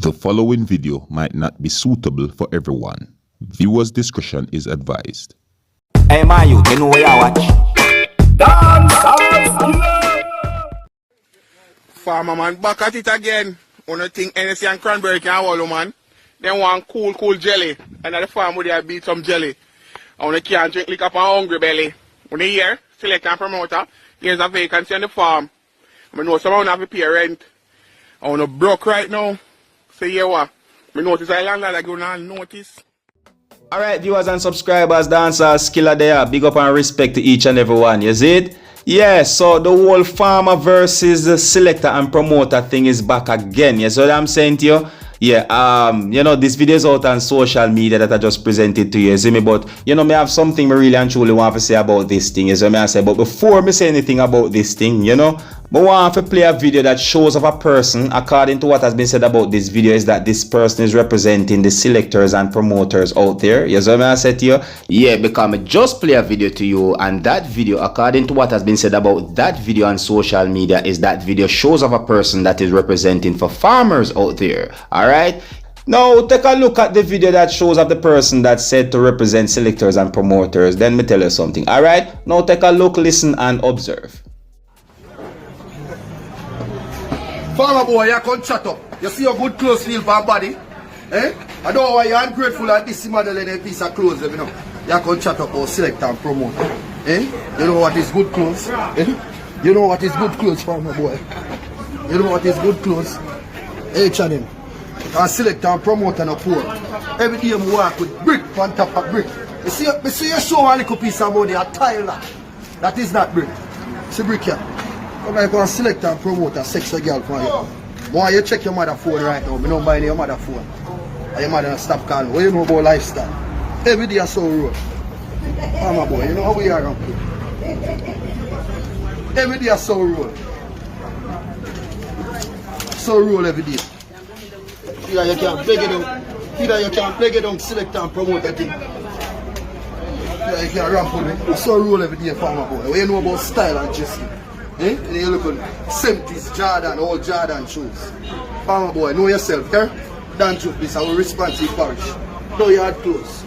The following video might not be suitable for everyone. Viewers' discretion is advised. Hey man, you know where I watch? Dancehall. Farmer man, back at it again. Wanna think NSC and cranberry can hold man. Then want cool jelly. And at the farm where they beat some jelly. I wanna can't drink liquor for hungry belly. When they hear, selector and promoter, here's a vacancy on the farm. I know someone have to pay rent. I wanna broke right now. So yeah what? I notice I landlord like you not notice. Alright viewers and subscribers, Dancehall there. Big up and respect to each and every one, you see it? Yeah, so the whole farmer versus the selector and promoter thing is back again. You see what I'm saying to you? Yeah, you know, this video is out on social media that I just presented to you, you see me? But, you know, me have something I really and truly want to say about this thing, you see me? I say, but before me say anything about this thing, you know, I want to play a video that shows of a person, according to what has been said about this video, is that this person is representing the selectors and promoters out there. You see what I said to you? Yeah, because I just play a video to you, and that video, according to what has been said about that video on social media, is that video shows of a person that is representing for farmers out there. Alright? Now, take a look at the video that shows of the person that's said to represent selectors and promoters. Then me tell you something. Alright? Now, take a look, listen, and observe. Farmer boy, you come chat up. You see your good clothes feel for body. Eh? I don't know why you're ungrateful at this model and a piece of clothes, you know. You come chat up or select and promote. Eh? You know what is good clothes? Eh? You know what is good clothes, farmer boy? You know what is good clothes? Each of them. And select and promote and a poor. Every day I work with brick on top of brick. You see you show a little piece of money, a tile that is not brick. See brick here. I'm going to select and promote a sexy girl for you. Why you check your mother phone right now? I don't buy your mother phone. And your mother stop calling. What you know about lifestyle? Every day I saw road. Mama boy, you know how we are around here. Every day I saw road. So roll every day. Either you can plug it down. Either you can plug it down, select and promote that thing. Either you can ramp with me. So roll every day, farmer boy. What you know about style and dressing? Eh? And you look at 70s Jordan, all Jordan shoes. Farmer boy, know yourself, eh? Don't joke this, our responsive parish. Know your clothes.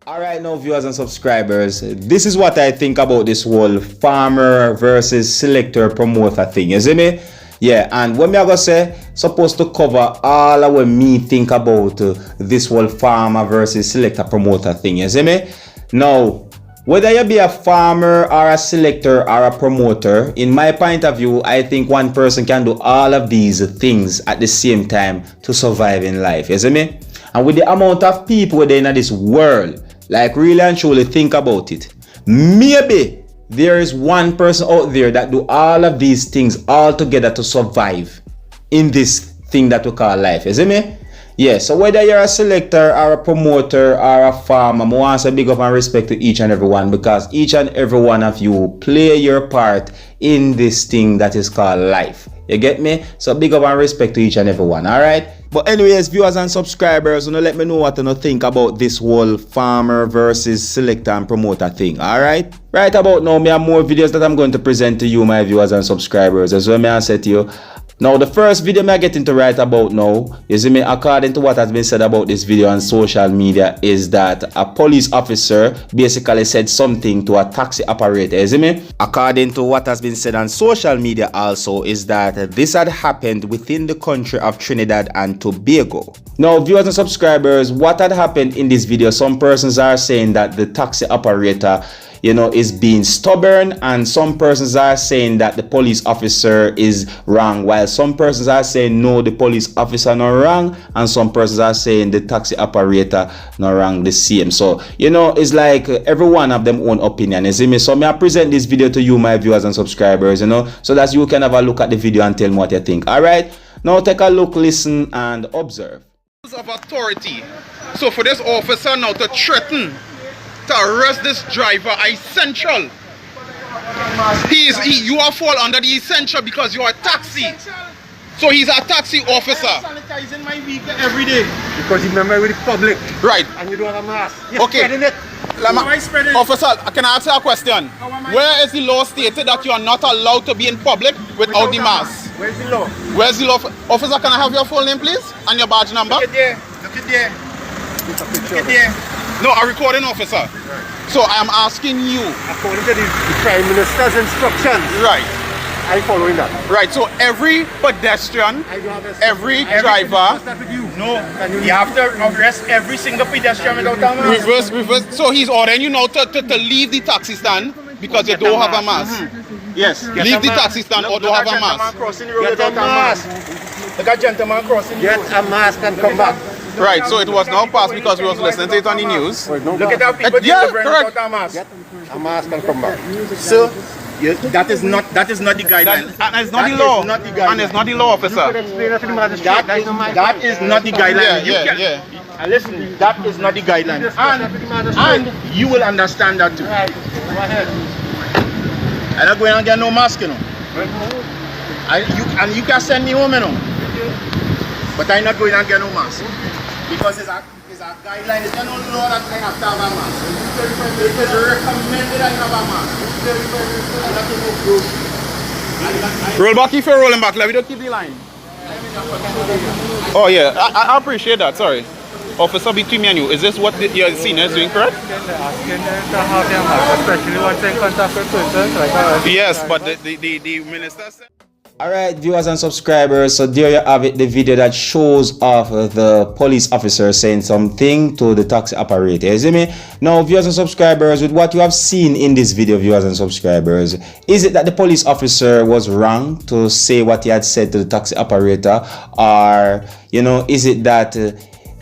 Alright now viewers and subscribers, this is what I think about this whole farmer versus selector promoter thing, you see me? Yeah, and what me I gonna say, supposed to cover all of what me think about this whole farmer versus selector promoter thing, you see me? Now, whether you be a farmer or a selector or a promoter, in my point of view, I think one person can do all of these things at the same time to survive in life, you see me? And with the amount of people within this world, like really and truly think about it, maybe there is one person out there that do all of these things all together to survive in this thing that we call life, you see me? Yeah, so whether you're a selector or a promoter or a farmer, I want to say big up and respect to each and every one, because each and every one of you play your part in this thing that is called life. You get me? So big up and respect to each and every one, alright? But anyways, viewers and subscribers, let me know what you think about this whole farmer versus selector and promoter thing, alright? Right about now, I have more videos that I'm going to present to you, my viewers and subscribers. As well, I said to you. Now, the first video I get into right about now, you see me, according to what has been said about this video on social media, is that a police officer basically said something to a taxi operator, you see me? According to what has been said on social media also, is that this had happened within the country of Trinidad and Tobago. Now, viewers and subscribers, what had happened in this video, some persons are saying that the taxi operator, you know, is being stubborn, and some persons are saying that the police officer is wrong, while some persons are saying no, the police officer not wrong, and some persons are saying the taxi operator not wrong the same. So, you know, it's like every one of them own opinion, you see me? So, may I present this video to you, my viewers and subscribers, you know, so that you can have a look at the video and tell me what you think. Alright, now take a look, listen, and observe. Of authority. So for this officer now to threaten to arrest this driver essential. You are fall under the essential because you are a taxi. So he's a taxi officer. I'm sanitizing my vehicle every day because you remember with the public. Right. And you don't have a mask. You're okay. Spreading it. Officer, can I ask you a question? Where is the law stated that you are not allowed to be in public without the mask? Where's the law? Where's the law? Officer, can I have your full name, please? And your badge number? Look at there. Look at there. Look at there. No, a recording officer. So I am asking you. According to the Prime Minister's instructions, Right. I'm following that. Right, so every pedestrian, every driver. No, you have to arrest every single pedestrian without a mask. Reverse. So he's ordering you now to leave the taxi stand because you don't have a mask. Yes, leave the taxi stand or don't have a mask. Get a mask. Look at gentleman crossing the road. Get a mask and come back. Right, so it was now passed because we was listening to it on the news. Look at how people delivering without a mask. Get a mask and come back. So, that is not the guideline. And it's not the law. Not the guideline. And it's not the law, officer. That is not the guideline. Yeah. And listen, that is not the guideline. And you will understand that too. I'm not going to get no mask, you know. And you can send me home, you know. But I'm not going to get no mask. Because it's a guideline. It's not no law that I have to have a mask. It is recommended I have a mask. Roll back if you're rolling back. Let me just keep the line. Oh yeah, I appreciate that. Sorry. Officer, between me and you, is this what your senior is doing correct? Especially once in contact with persons. Yes, but the minister said... Alright, viewers and subscribers, so there you have it, the video that shows off the police officer saying something to the taxi operator. You see me? Now, viewers and subscribers, with what you have seen in this video, viewers and subscribers, is it that the police officer was wrong to say what he had said to the taxi operator? Or, you know, is it that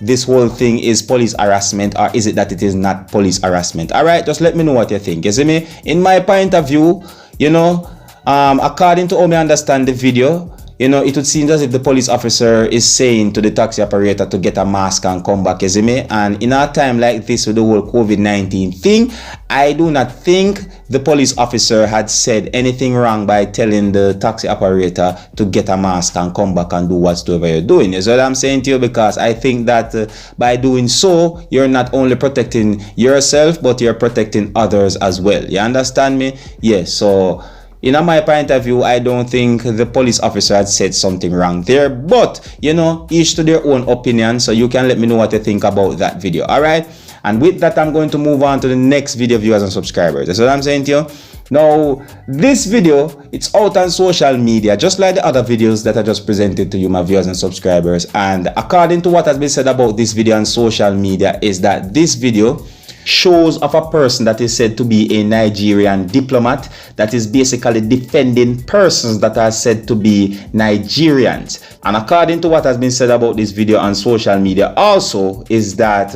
this whole thing is police harassment, or is it that it is not police harassment? Alright, just let me know what you think. You see me? In my point of view, you know, according to how I understand the video, you know, it would seem as if the police officer is saying to the taxi operator to get a mask and come back, you see me? And in a time like this with the whole COVID-19 thing, I do not think the police officer had said anything wrong by telling the taxi operator to get a mask and come back and do whatsoever you're doing. You see what I'm saying to you? Because I think that by doing so, you're not only protecting yourself, but you're protecting others as well. You understand me? Yes, so... in my point of view, I don't think the police officer had said something wrong there, but you know, each to their own opinion, so you can let me know what you think about that video. All right, and with that, I'm going to move on to the next video, viewers and subscribers. That's what I'm saying to you. Now, this video, it's out on social media, just like the other videos that I just presented to you, my viewers and subscribers. And according to what has been said about this video on social media, is that this video shows of a person that is said to be a Nigerian diplomat that is basically defending persons that are said to be Nigerians. And according to what has been said about this video on social media also, is that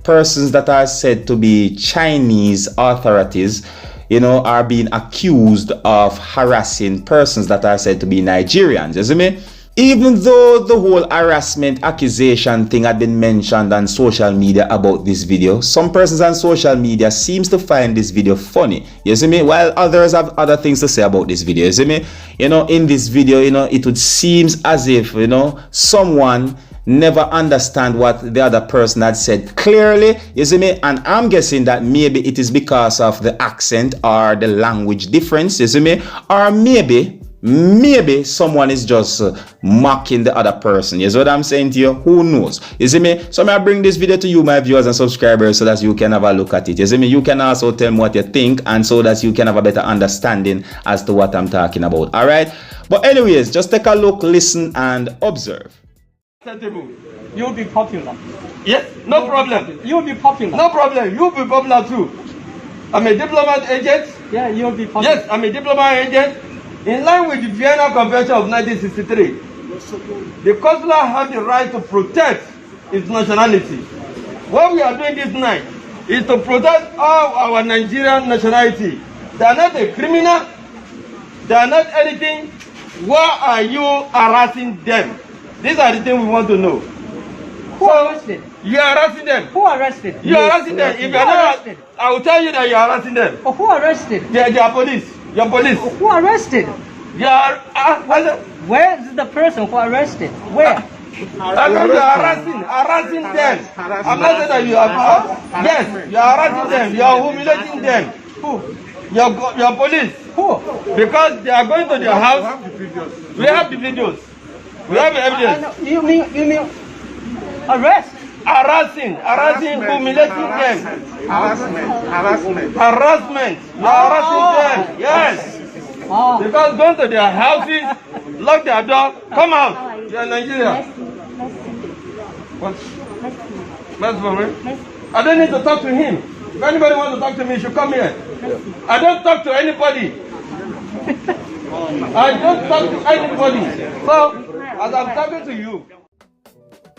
persons that are said to be Chinese authorities, you know, are being accused of harassing persons that are said to be Nigerians. You see me? Even though the whole harassment accusation thing had been mentioned on social media about this video, some persons on social media seems to find this video funny. You see me? While others have other things to say about this video. You see me? You know, in this video, you know, it would seem as if, you know, someone never understand what the other person had said clearly, you see me? And I'm guessing that maybe it is because of the accent or the language difference, you see me? Or maybe someone is just mocking the other person. You see what I'm saying to you? Who knows? You see me? So I bring this video to you, my viewers and subscribers, so that you can have a look at it. You see me? You can also tell me what you think, and so that you can have a better understanding as to what I'm talking about. All right? But anyways, just take a look, listen, and observe. You'll be popular. Yes, no problem. You'll be popular. No problem. You'll be popular too. I'm a diplomat agent. Yeah, you'll be popular. Yes, I'm a diplomat agent. In line with the Vienna Convention of 1963, the consular has the right to protect its nationality. What we are doing this night is to protect all our Nigerian nationality. They are not a criminal. They are not anything. Why are you harassing them? These are the things we want to know. Who arrested? You are harassing them. Who arrested? You are harassing them. If you are not, I will tell you that you are harassing them. Oh, who arrested? They are police. Your police. Oh, who arrested? You are. Where is the person who arrested? Where? I'm not harassing them. I'm not saying that you are. Yes, you are harassing them. You are humiliating them. Who? Your police. Who? Because they are going to their house. We have the videos. We have the evidence. You mean arrest? Harassing, humiliating them. Harassment. You are harassing them. Yes. Oh. Because going to their houses, lock their door, come out. You are in Nigeria. What? That's for me. I don't need to talk to him. If anybody wants to talk to me, he should come here. I don't talk to anybody. I don't talk to anybody. So, as I'm talking to you.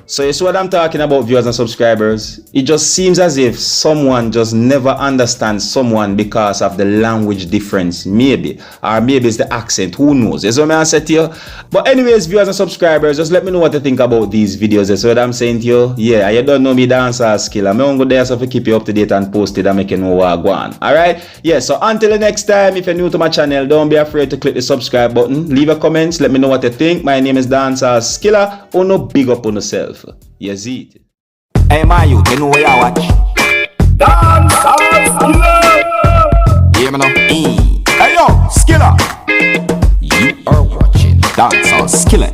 So you see what I'm talking about, viewers and subscribers? It just seems as if someone just never understands someone because of the language difference, maybe. Or maybe it's the accent, who knows? You see what I'm saying to you? But anyways, viewers and subscribers, just let me know what you think about these videos. You see what I'm saying to you? Yeah, you don't know me Dancehall skill. I'm going to go there so to keep you up to date and posted and make you know what I go on. Alright? Yeah, so until the next time, if you're new to my channel, don't be afraid to click the subscribe button. Leave your comments, let me know what you think. My name is Dancehall Skilla. Oh no, big up on yourself. Yes, it. Hey, my youth, you know where you watch? Dancehall Skilla. Yeah, man. Hey, yo, Skilla. You are watching Dancehall Skilla.